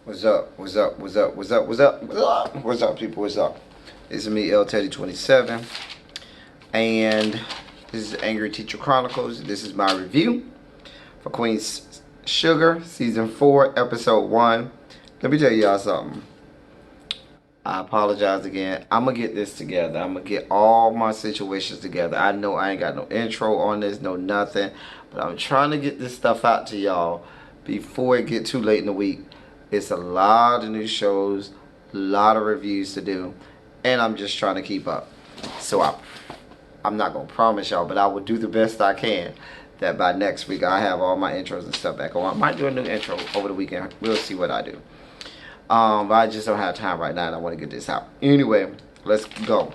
What's up? What's up? What's up? What's up? What's up? What's up? What's up, people? What's up? It's me, L Teddy 27, and this is Angry Teacher Chronicles. This is my review for Queen's Sugar, season 4, episode 1. Let me tell y'all something. I apologize again. I'm gonna get this together. I'm gonna get all my situations together. I know I ain't got no intro on this, no nothing, but I'm trying to get this stuff out to y'all before it get too late in the week. It's a lot of new shows, a lot of reviews to do, and I'm just trying to keep up. So I'm not gonna promise y'all, but I will do the best I can. That by next week I have all my intros and stuff back on. I might do a new intro over the weekend. We'll see what I do. But I just don't have time right now, and I want to get this out. Anyway, let's go.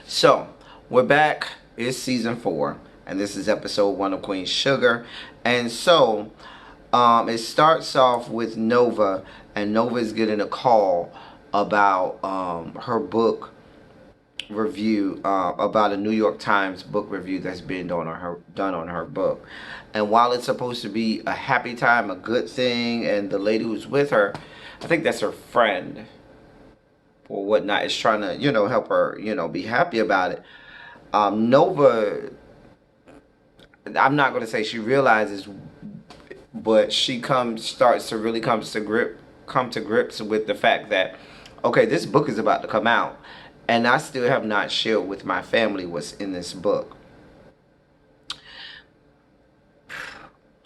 So we're back. It's season 4, and this is episode 1 of Queen Sugar. And so it starts off with Nova, and Nova is getting a call about her book review, about a New York Times book review that's being done on her book. And while it's supposed to be a happy time, a good thing, and the lady who's with her, I think that's her friend or whatnot, is trying to, help her, be happy about it. Nova, I'm not going to say she realizes, but she starts to really come to grips with the fact that, okay, this book is about to come out, and I still have not shared with my family what's in this book.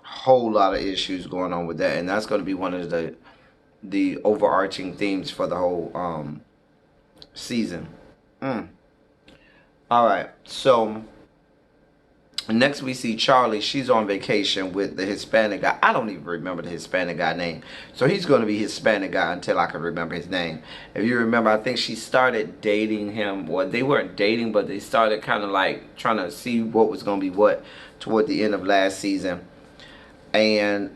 Whole lot of issues going on with that, and that's going to be one of the overarching themes for the whole season. All right, so next we see Charlie. She's on vacation with the Hispanic guy. I don't even remember the Hispanic guy name. So he's going to be Hispanic guy until I can remember his name. If you remember, I think she started dating him. Well, they weren't dating, but they started kind of like trying to see what was going to be what toward the end of last season. And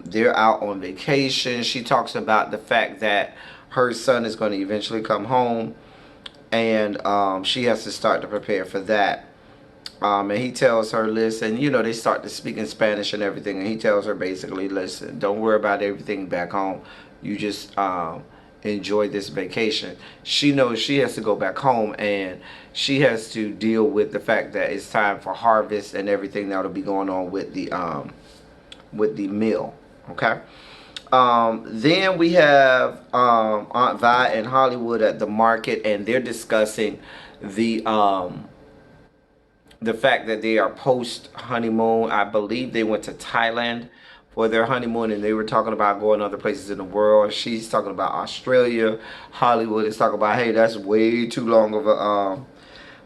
they're out on vacation. She talks about the fact that her son is going to eventually come home, and she has to start to prepare for that. And he tells her, listen, they start to speak in Spanish and everything, and he tells her basically, listen, don't worry about everything back home. You just enjoy this vacation. She knows she has to go back home, and she has to deal with the fact that it's time for harvest and everything that'll be going on with the mill. Okay. Then we have Aunt Vi and Hollywood at the market, and they're discussing the fact that they are post honeymoon. I believe they went to Thailand for their honeymoon, and they were talking about going other places in the world. She's talking about Australia. Hollywood is talking about, hey, that's way too long of a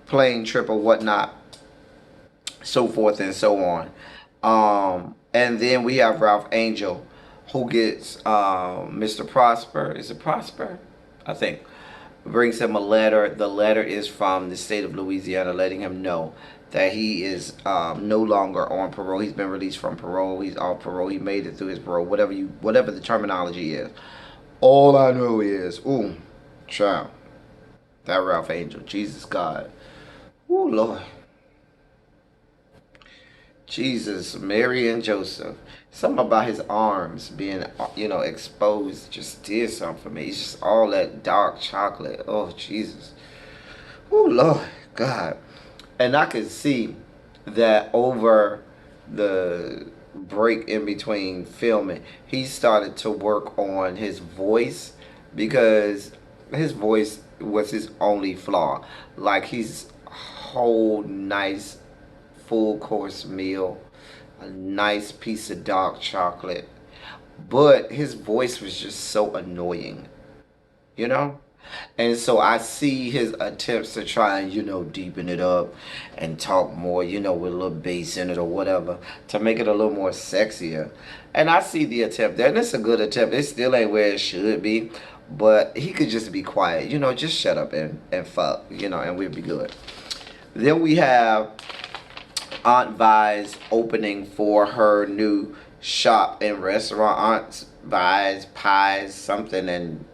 plane trip or whatnot, so forth and so on. And then we have Ralph Angel, who gets Mr. Prosper. Is it Prosper? I think. Brings him a letter. The letter is from the state of Louisiana, letting him know that he is no longer on parole. He's been released from parole. He's off parole. He made it through his parole. Whatever the terminology is. All I know is, ooh, child, that Ralph Angel, Jesus God, ooh Lord. Jesus, Mary and Joseph. Something about his arms being, exposed just did something for me. It's just all that dark chocolate. Oh, Jesus. Oh, Lord God. And I could see that over the break in between filming, he started to work on his voice, because his voice was his only flaw. Like, he's whole nice full course meal, a nice piece of dark chocolate, but his voice was just so annoying, you know? And so I see his attempts to try and, deepen it up and talk more, with a little bass in it or whatever, to make it a little more sexier. And I see the attempt there, and it's a good attempt. It still ain't where it should be, but he could just be quiet, just shut up and fuck, and we'd be good. Then we have Aunt Vi's opening for her new shop and restaurant. Aunt Vi's Pies something and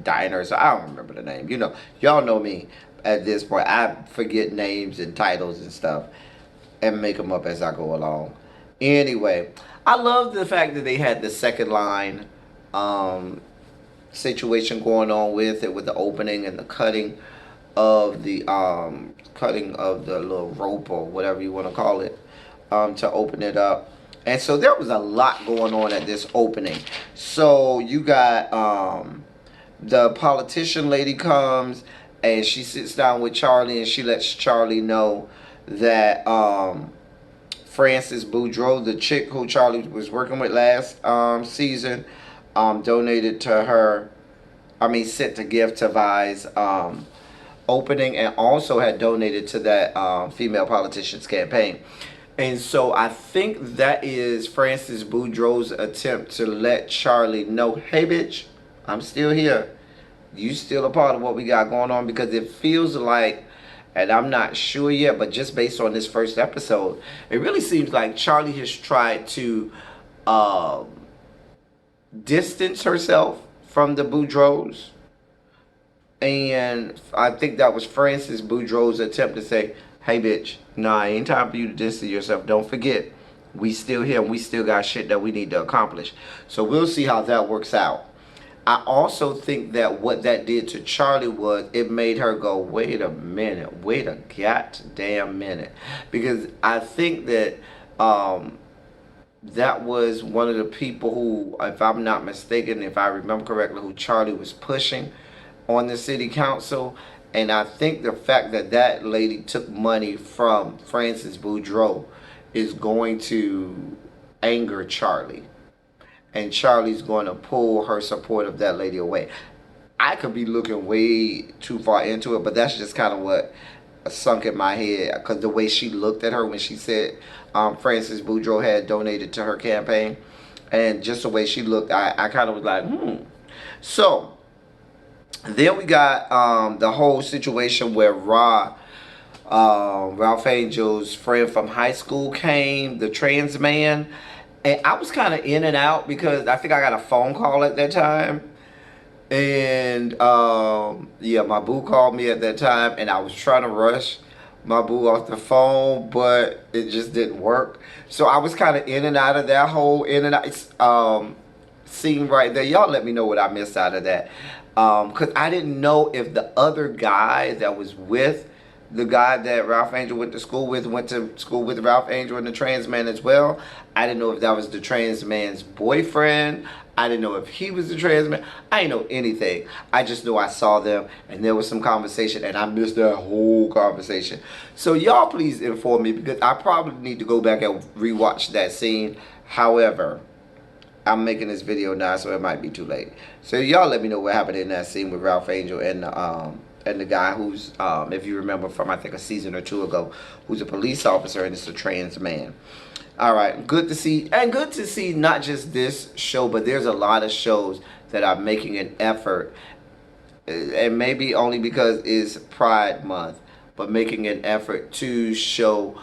diners. I don't remember the name. Y'all know me at this point. I forget names and titles and stuff and make them up as I go along. Anyway, I love the fact that they had the second line um, situation going on with it, with the opening and the cutting of the little rope or whatever you want to call it, to open it up. And so there was a lot going on at this opening. So you got the politician lady comes and she sits down with Charlie and she lets Charlie know that Frances Boudreaux, the chick who Charlie was working with last season, donated to her, sent a gift to Vi's opening, and also had donated to that female politician's campaign. And so I think that is Frances Boudreaux's attempt to let Charlie know, hey bitch, I'm still here. You still a part of what we got going on, because it feels like, and I'm not sure yet, but just based on this first episode, it really seems like Charlie has tried to distance herself from the Boudreaux. And I think that was Frances Boudreaux's attempt to say, hey bitch, nah, ain't time for you to distance yourself. Don't forget, we still here and we still got shit that we need to accomplish. So we'll see how that works out. I also think that what that did to Charlie was it made her go, wait a minute, wait a goddamn minute. Because I think that that was one of the people who, if I'm not mistaken, if I remember correctly, who Charlie was pushing on the city council. And I think the fact that that lady took money from Frances Boudreaux is going to anger Charlie. And Charlie's going to pull her support of that lady away. I could be looking way too far into it, but that's just kind of what sunk in my head. Because the way she looked at her when she said Frances Boudreaux had donated to her campaign, and just the way she looked, I kind of was like, So, then we got the whole situation where Ralph Angel's friend from high school came, the trans man. And I was kind of in and out because I think I got a phone call at that time. And yeah, my boo called me at that time, and I was trying to rush my boo off the phone, but it just didn't work. So I was kind of in and out of that whole in and out scene right there. Y'all let me know what I missed out of that. Because I didn't know if the other guy that was with the guy that Ralph Angel went to school with Ralph Angel and the trans man as well. I didn't know if that was the trans man's boyfriend. I didn't know if he was the trans man. I didn't know anything. I just knew I saw them and there was some conversation, and I missed that whole conversation. So y'all please inform me, because I probably need to go back and rewatch that scene. However, I'm making this video now, so it might be too late. So y'all let me know what happened in that scene with Ralph Angel and the guy who's, if you remember from I think a season or two ago, who's a police officer and it's a trans man. All right, good to see, and good to see not just this show, but there's a lot of shows that are making an effort, and maybe only because it's Pride Month, but making an effort to show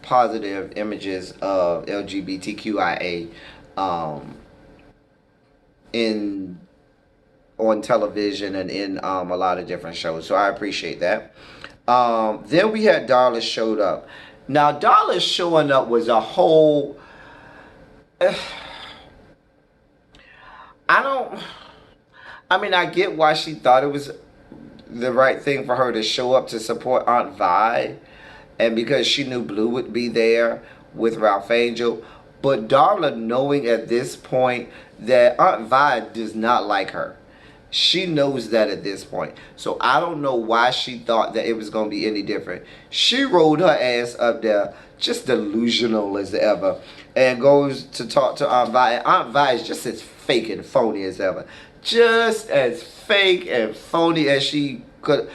positive images of LGBTQIA on television and in a lot of different shows. So I appreciate that. Then we had Darla showed up. Now Darla showing up was a whole I get why she thought it was the right thing for her to show up to support Aunt Vi, and because she knew Blue would be there with Ralph Angel. But Darla knowing at this point that Aunt Vi does not like her. She knows that at this point. So I don't know why she thought that it was going to be any different. She rolled her ass up there, just delusional as ever, and goes to talk to Aunt Vi. And Aunt Vi is just as fake and phony as ever. Just as fake and phony as she could.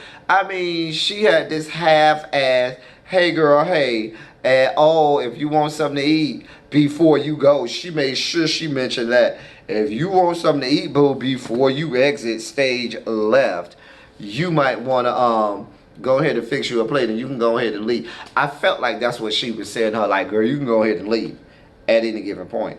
She had this half-ass, hey girl, hey, and oh, if you want something to eat before you go. She made sure she mentioned that. If you want something to eat, boo, before you exit stage left, you might want to go ahead and fix you a plate and you can go ahead and leave. I felt like that's what she was saying to her, like, girl, you can go ahead and leave at any given point.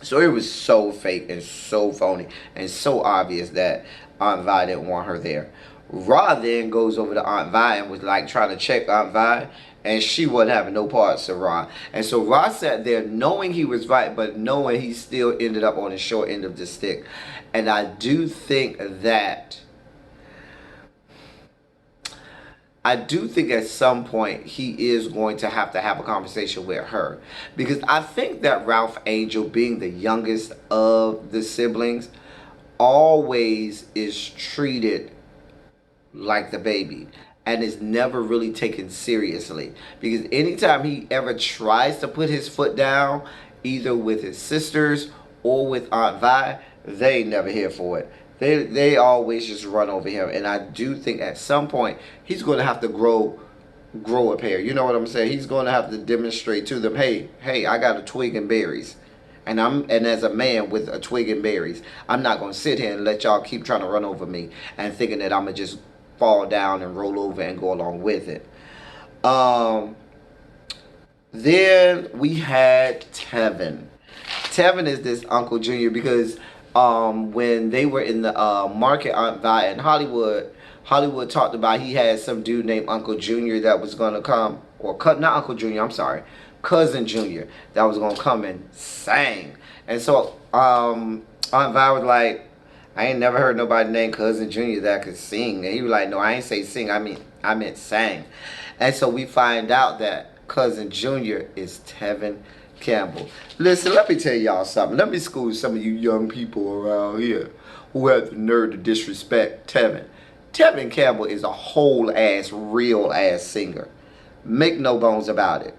So it was so fake and so phony and so obvious that Aunt Vi didn't want her there. Ra then goes over to Aunt Vi and was like trying to check Aunt Vi, and she wasn't having no parts of Ra. And so Ra sat there knowing he was right, but knowing he still ended up on the short end of the stick. And I do think at some point he is going to have a conversation with her, because I think that Ralph Angel, being the youngest of the siblings, always is treated like the baby and is never really taken seriously, because anytime he ever tries to put his foot down, either with his sisters or with Aunt Vi, they ain't never here for it. They always just run over him. And I do think at some point he's going to have to grow a pair. You know what I'm saying? He's going to have to demonstrate to them, hey, I got a twig and berries. And as a man with a twig and berries, I'm not going to sit here and let y'all keep trying to run over me and thinking that I'm going to just fall down and roll over and go along with it. Then we had Tevin. Tevin is this Uncle Junior, because when they were in the market, Aunt Vi in Hollywood talked about he had some dude named Uncle Junior that was going to come, or not Uncle Junior, I'm sorry, Cousin Junior, that was going to come and sing. And so Aunt Vi was like, I ain't never heard nobody named Cousin Junior that could sing. And he was like, no, I ain't say sing, I meant sang. And so we find out that Cousin Junior is Tevin Campbell. Listen, let me tell y'all something. Let me school some of you young people around here who have the nerve to disrespect Tevin. Tevin Campbell is a whole ass, real ass singer. Make no bones about it.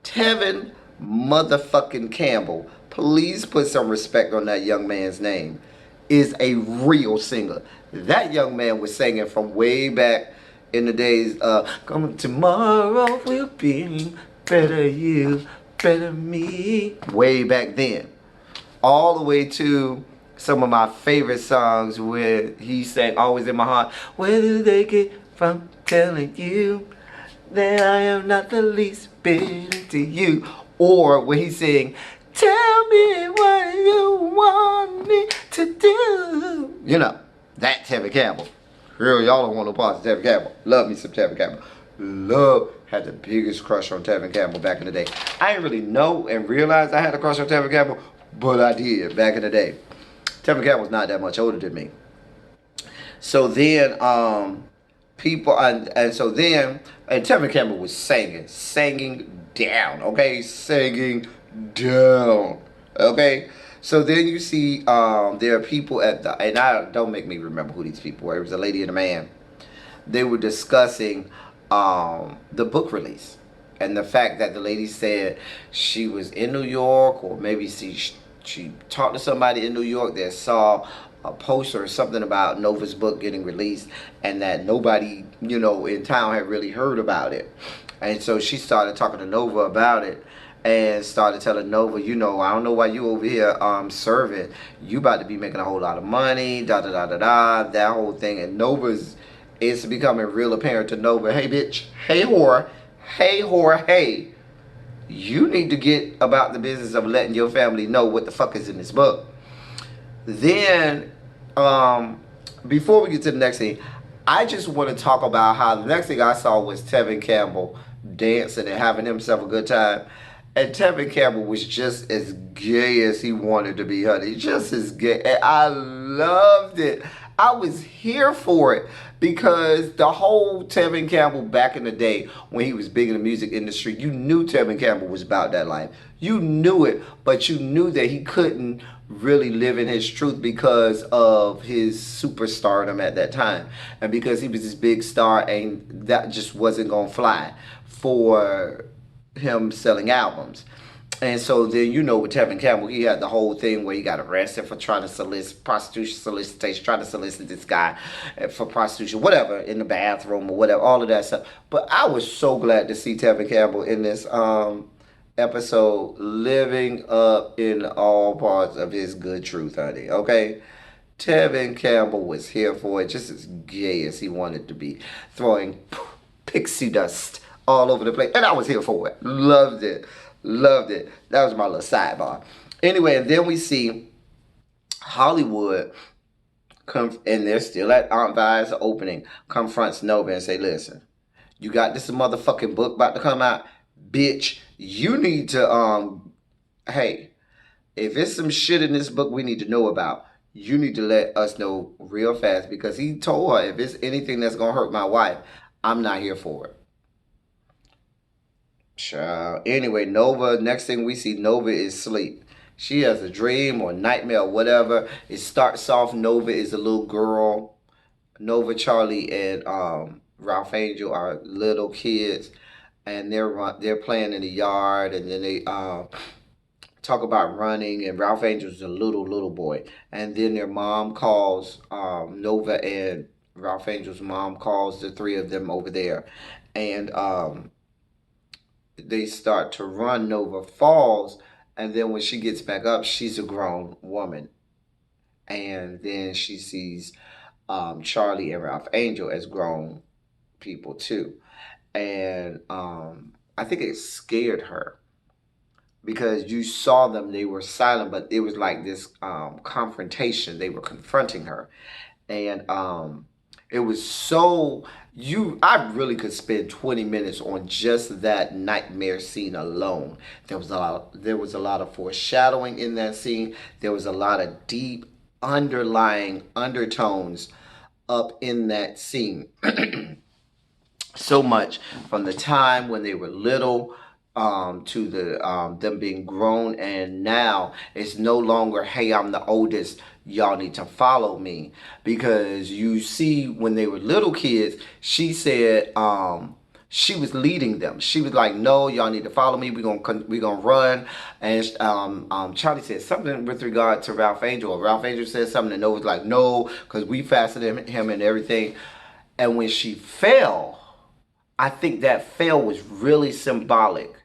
Tevin motherfucking Campbell, please put some respect on that young man's name, is a real singer. That young man was singing from way back in the days of "Coming Tomorrow Will Be Better You, Better Me," way back then, all the way to some of my favorite songs where he sang "Always in My Heart." Where do they get from telling you that I am not the least bit to you? Or when he sang, tell me what you want me to do. You know, that Tevin Campbell. Girl, y'all don't want no parts of Tevin Campbell. Love me some Tevin Campbell. Had the biggest crush on Tevin Campbell back in the day. I didn't really know and realize I had a crush on Tevin Campbell, but I did back in the day. Tevin Campbell's not that much older than me. So then, and Tevin Campbell was singing down, okay? Singing down, okay? So then you see there are people don't make me remember who these people were. It was a lady and a man. They were discussing the book release, and the fact that the lady said she was in New York, or maybe she talked to somebody in New York that saw a poster or something about Nova's book getting released, and that nobody, in town had really heard about it. And so she started talking to Nova about it, and started telling Nova, I don't know why you over here serving. You about to be making a whole lot of money, that whole thing. And it's becoming real apparent to Nova, hey bitch, hey whore, hey. You need to get about the business of letting your family know what the fuck is in this book. Then, before we get to the next thing, I just want to talk about how the next thing I saw was Tevin Campbell dancing and having himself a good time. And Tevin Campbell was just as gay as he wanted to be, honey. Just as gay. And I loved it. I was here for it, because the whole Tevin Campbell back in the day when he was big in the music industry, you knew Tevin Campbell was about that life. You knew it, but you knew that he couldn't really live in his truth because of his superstardom at that time. And because he was this big star, and that just wasn't going to fly for him selling albums. And so then, with Tevin Campbell, he had the whole thing where he got arrested for trying to solicitation, trying to solicit this guy for prostitution, whatever, in the bathroom or whatever, all of that stuff. But I was so glad to see Tevin Campbell in this episode, living up in all parts of his good truth, honey, okay? Tevin Campbell was here for it, just as gay as he wanted to be, throwing pixie dust all over the place. And I was here for it. Loved it. That was my little sidebar. Anyway, and then we see Hollywood And they're still at Aunt Vi's opening, confronts Nova and say, listen, you got this motherfucking book about to come out, bitch. You need to hey, if it's some shit in this book we need to know about, you need to let us know real fast, because he told her if it's anything that's gonna hurt my wife, I'm not here for it. Child. Anyway, Nova, next thing we see, Nova is asleep. She has a dream or nightmare or whatever. It starts off, Nova is a little girl. Nova, Charlie, and Ralph Angel are little kids, and they're playing in the yard, and then they talk about running, and Ralph Angel's a little boy, and then their mom calls, Nova and Ralph Angel's mom calls the three of them over there, and they start to run. Nova falls, and then when she gets back up, she's a grown woman, and then she sees Charlie and Ralph Angel as grown people too, and I think it scared her because you saw them, they were silent, but it was like this confrontation. They were confronting her, and it was so I really could spend 20 minutes on just that nightmare scene alone. There was a lot of foreshadowing in that scene. There was a lot of deep underlying undertones up in that scene. So much from the time when they were little, to the them being grown, and now it's no longer, hey, I'm the oldest, y'all need to follow me. Because you see, when they were little kids, she said she was leading them. She was like, no, y'all need to follow me, we're gonna run. And Charlie said something with regard to Ralph Angel. Ralph Angel said something, and Noah was like, no, because we faster than him and everything. And when she fell, I think that fail was really symbolic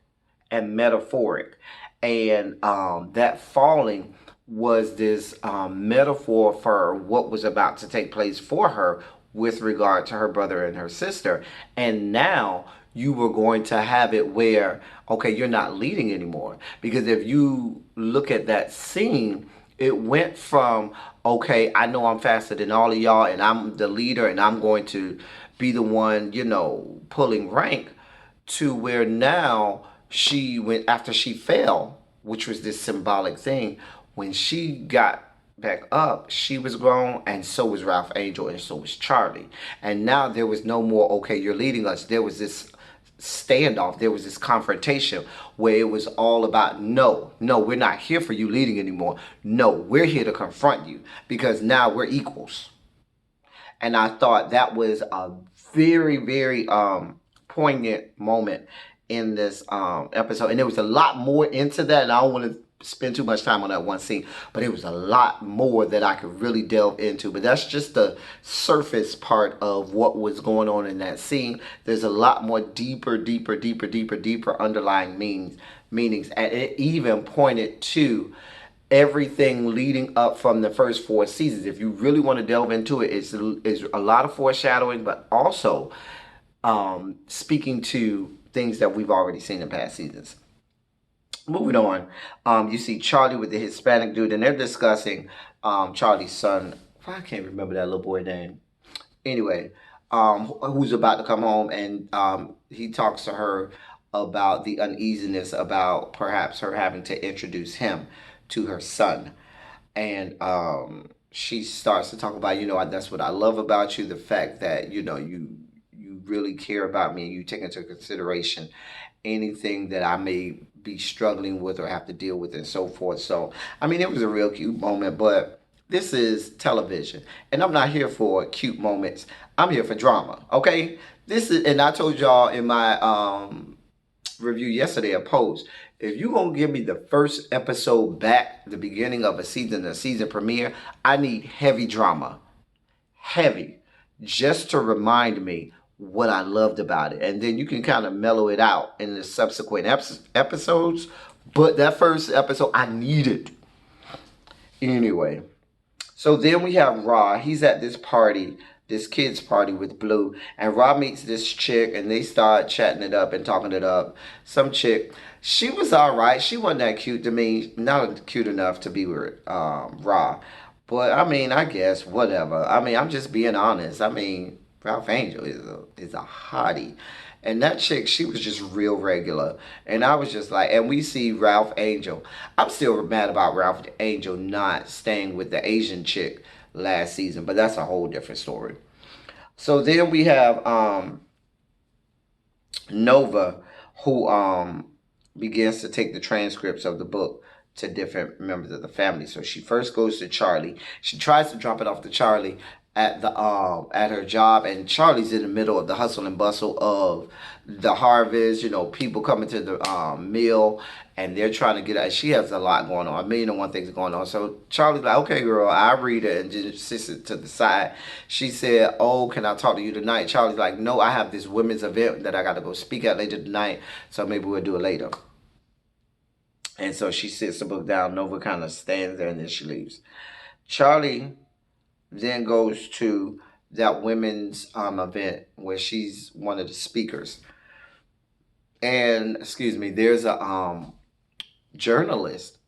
and metaphoric. And that falling was this metaphor for what was about to take place for her with regard to her brother and her sister. And now you were going to have it where, okay, you're not leading anymore. Because if you look at that scene, it went from, okay, I know I'm faster than all of y'all, and I'm the leader, and I'm going to be the one, pulling rank, to where now she went, after she fell, which was this symbolic thing, when she got back up, she was grown, and so was Ralph Angel, and so was Charlie. And now there was no more, okay, you're leading us. There was this standoff, there was this confrontation where it was all about, no, we're not here for you leading anymore. No, we're here to confront you, because now we're equals. And I thought that was a very, very poignant moment in this episode. And there was a lot more into that, and I don't want to spend too much time on that one scene, but it was a lot more that I could really delve into. But that's just the surface part of what was going on in that scene. There's a lot more deeper underlying meanings, and it even pointed to everything leading up from the first 4 seasons. If you really want to delve into it, it's a lot of foreshadowing, but also speaking to things that we've already seen in past seasons. Moving on, you see Charlie with the Hispanic dude, and they're discussing Charlie's son. I can't remember that little boy name. Anyway, who's about to come home, and he talks to her about the uneasiness about perhaps her having to introduce him to her son. And she starts to talk about, that's what I love about you, the fact that, you really care about me, and you take into consideration anything that I may be struggling with or have to deal with, and so forth. So, I mean, it was a real cute moment, but this is television, and I'm not here for cute moments. I'm here for drama, okay? And I told y'all in my review yesterday, a post, if you're going to give me the first episode back, the beginning of a season premiere, I need heavy drama. Heavy. Just to remind me what I loved about it. And then you can kind of mellow it out in the subsequent episodes. But that first episode, I need it. Anyway. So then we have Ra. He's at this party, this kid's party with Blue. And Ra meets this chick, and they start chatting it up and talking it up. Some chick. She was all right. She wasn't that cute to me. Not cute enough to be with Ra. But I mean, I guess whatever. I mean, I'm just being honest. I mean, Ralph Angel is a hottie. And that chick, she was just real regular. And I was just like, and we see Ralph Angel. I'm still mad about Ralph Angel not staying with the Asian chick last season, but that's a whole different story. So then we have Nova, who begins to take the transcripts of the book to different members of the family. So she first goes to Charlie. She tries to drop it off to Charlie at her job, and Charlie's in the middle of the hustle and bustle of the harvest. You know, people coming to the mill, and they're trying to get out. She has a lot going on, a million and one things going on. So Charlie's like, "Okay, girl, I read it," and just sits it to the side. She said, "Oh, can I talk to you tonight?" Charlie's like, "No, I have this women's event that I got to go speak at later tonight, so maybe we'll do it later." And so she sits the book down. Nova kind of stands there, and then she leaves. Charlie then goes to that women's event where she's one of the speakers. And excuse me, there's a journalist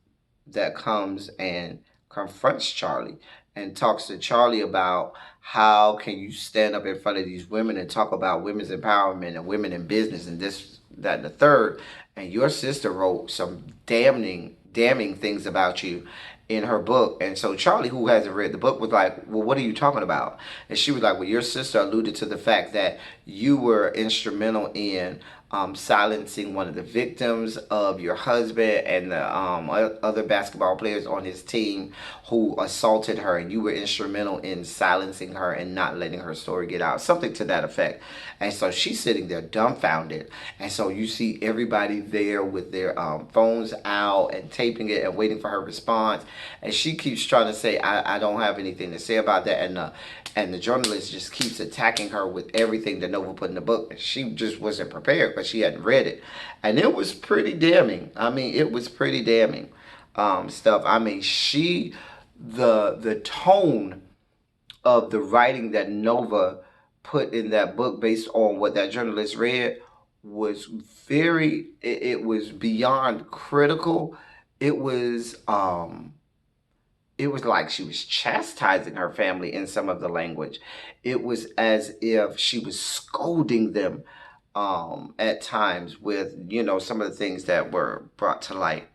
that comes and confronts Charlie and talks to Charlie about how can you stand up in front of these women and talk about women's empowerment and women in business and this, that, and the third. And your sister wrote some damning things about you in her book. And so Charlie, who hasn't read the book, was like, "Well, what are you talking about?" And she was like, "Well, your sister alluded to the fact that you were instrumental in silencing one of the victims of your husband and the other basketball players on his team who assaulted her, and you were instrumental in silencing her and not letting her story get out," something to that effect. And so she's sitting there dumbfounded, and so you see everybody there with their phones out and taping it and waiting for her response, and she keeps trying to say, I don't have anything to say about that," and the journalist just keeps attacking her with everything that Nova put in the book. She just wasn't prepared because she hadn't read it. And it was pretty damning. I mean, it was pretty damning stuff. I mean, the tone of the writing that Nova put in that book based on what that journalist read was it was beyond critical. It was it was like she was chastising her family in some of the language. It was as if she was scolding them at times with, you know, some of the things that were brought to light,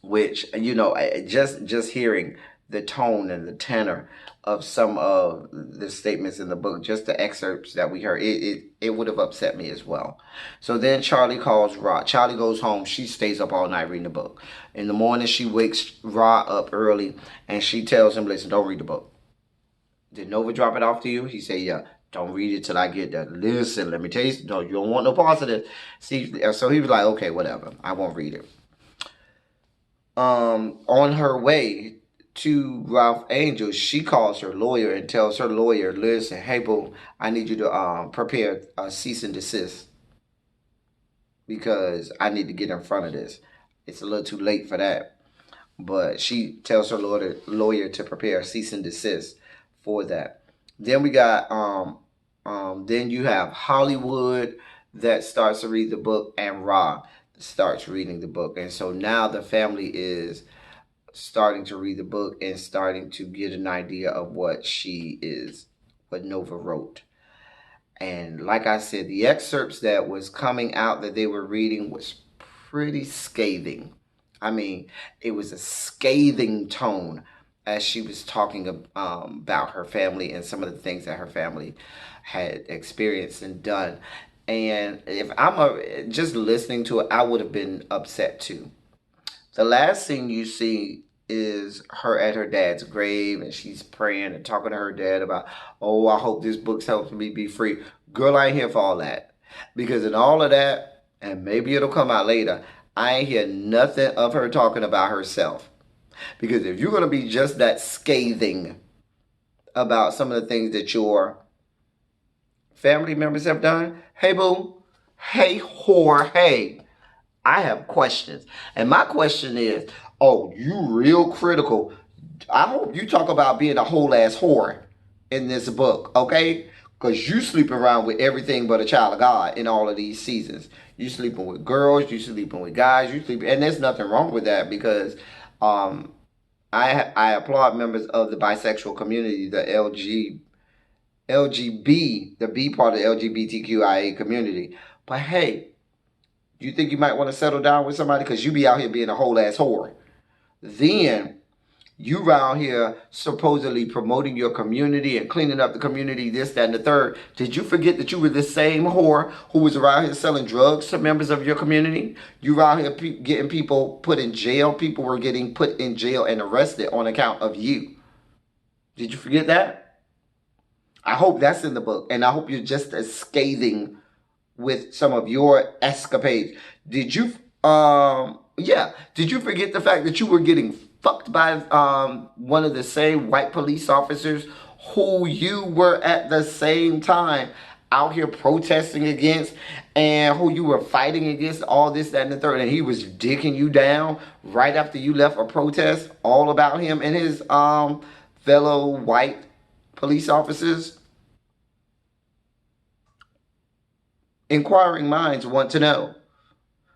which, you know, just hearing the tone and the tenor of some of the statements in the book, just the excerpts that we heard, it would have upset me as well. So then Charlie calls Ra. Charlie goes home. She stays up all night reading the book. In the morning, she wakes Ra up early, and she tells him, "Listen, don't read the book." "Did Nova drop it off to you?" He said, "Yeah." "Don't read it till I get there." "Listen, let me tell you, no, you don't want no parts of this." See, so he was like, "Okay, whatever. I won't read it." On her way to Ralph Angel, she calls her lawyer and tells her lawyer, "Listen, hey boo, I need you to prepare a cease and desist because I need to get in front of this. It's a little too late for that." But she tells her lawyer to prepare a cease and desist for that. Then we got then you have Hollywood that starts to read the book, and Ra starts reading the book. And so now the family is starting to read the book and starting to get an idea of what Nova wrote. And like I said, the excerpts that was coming out that they were reading was pretty scathing. I mean, it was a scathing tone as she was talking about her family and some of the things that her family had experienced and done. And if just listening to it, I would have been upset too. The last thing you see is her at her dad's grave, and she's praying and talking to her dad about, "Oh, I hope this book helps me be free." Girl, I ain't here for all that. Because in all of that, and maybe it'll come out later, I ain't hear nothing of her talking about herself. Because if you're going to be just that scathing about some of the things that your family members have done, hey boo, hey whore, hey, I have questions. And my question is, oh, you real critical. I hope you talk about being a whole ass whore in this book, okay? Because you sleep around with everything but a child of God in all of these seasons. You sleeping with girls, you sleeping with guys, and there's nothing wrong with that because I applaud members of the bisexual community, the LGB, the B part of the LGBTQIA community. But hey, you think you might want to settle down with somebody because you be out here being a whole ass whore? Then you around here supposedly promoting your community and cleaning up the community, this, that, and the third. Did you forget that you were the same whore who was around here selling drugs to members of your community? You around here getting people put in jail. People were getting put in jail and arrested on account of you. Did you forget that? I hope that's in the book. And I hope you're just as scathing with some of your escapades. Did you, did you forget the fact that you were getting fucked by one of the same white police officers who you were at the same time out here protesting against, and who you were fighting against, all this, that, and the third, and he was dicking you down right after you left a protest, all about him and his fellow white police officers? Inquiring minds want to know.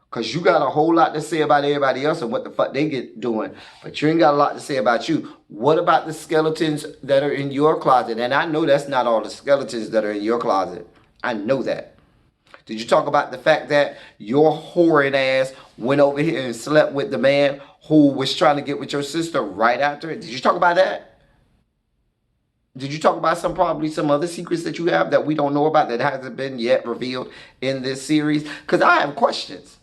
Because you got a whole lot to say about everybody else and what the fuck they get doing. But you ain't got a lot to say about you. What about the skeletons that are in your closet? And I know that's not all the skeletons that are in your closet. I know that. Did you talk about the fact that your whoring ass went over here and slept with the man who was trying to get with your sister right after it? Did you talk about that? Did you talk about probably some other secrets that you have that we don't know about that hasn't been yet revealed in this series? Because I have questions.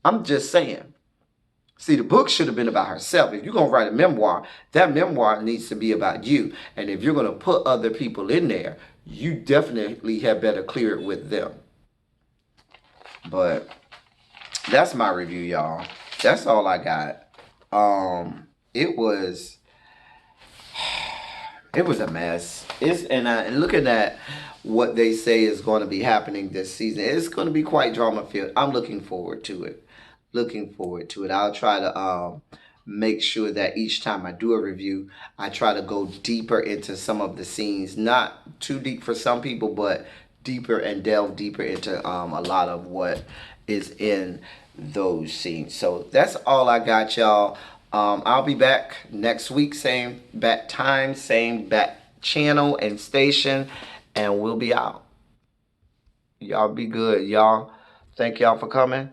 I'm just saying. See, the book should have been about herself. If you're going to write a memoir, that memoir needs to be about you. And if you're going to put other people in there, you definitely have better clear it with them. But that's my review, y'all. That's all I got. It was a mess. And looking at what they say is going to be happening this season, it's going to be quite drama filled. I'm looking forward to it. I'll try to make sure that each time I do a review, I try to go deeper into some of the scenes. Not too deep for some people, but deeper and delve deeper into a lot of what is in those scenes. So that's all I got, y'all. I'll be back next week, same back time, same back channel and station, and we'll be out. Y'all be good, y'all. Thank y'all for coming.